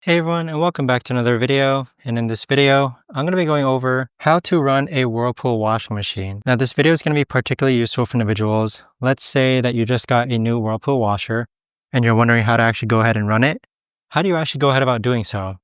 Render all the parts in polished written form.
Hey everyone, and welcome back to another video. And in this video, I'm going to be going over how to run a Whirlpool washing machine. Now this video is going to be particularly useful for individuals. Let's say that you just got a new Whirlpool washer and you're wondering how to actually go ahead and run it. How do you actually go ahead about doing so?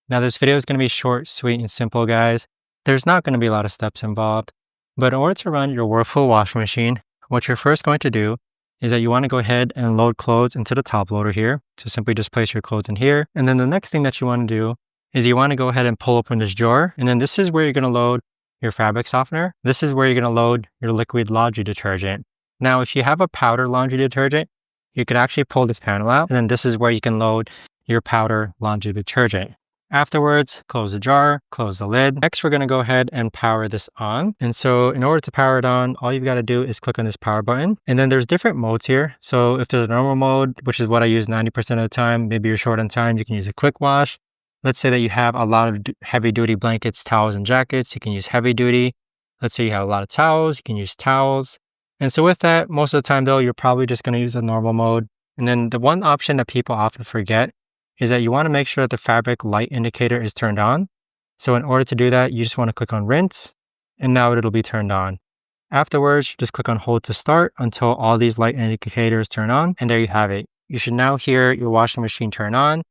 Now this video is going to be short, sweet, and simple, guys. There's not going to be a lot of steps involved. But in order to run your Whirlpool washing machine, what you're first going to do is that you want to go ahead and load clothes into the top loader here. So simply just place your clothes in here. And then the next thing that you want to do is you want to go ahead and pull open this drawer. And then this is where you're going to load your fabric softener. This is where you're going to load your liquid laundry detergent. Now, if you have a powder laundry detergent, you could actually pull this panel out. And then this is where you can load your powder laundry detergent. Afterwards, close the jar, close the lid. Next, we're going to go ahead and power this on. And so in order to power it on, all you've got to do is click on this power button. And then there's different modes here. So if there's a normal mode, which is what I use 90% of the time, maybe you're short on time, you can use a quick wash. Let's say that you have a lot of heavy duty blankets, towels, and jackets. You can use heavy duty. Let's say you have a lot of towels, you can use towels. And so with that, most of the time though, you're probably just going to use the normal mode. And then the one option that people often forget is that you want to make sure that the fabric light indicator is turned on. So in order to do that, you just want to click on rinse, and now it'll be turned on. Afterwards, just click on hold to start until all these light indicators turn on, and there you have it. You should now hear your washing machine turn on,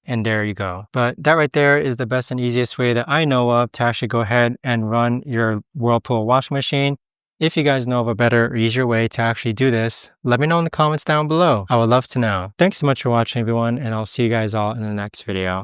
and there you go. But that right there is the best and easiest way that I know of to actually go ahead and run your Whirlpool washing machine. If you guys know of a better or easier way to actually do this, let me know in the comments down below. I would love to know. Thanks so much for watching, everyone, and I'll see you guys all in the next video.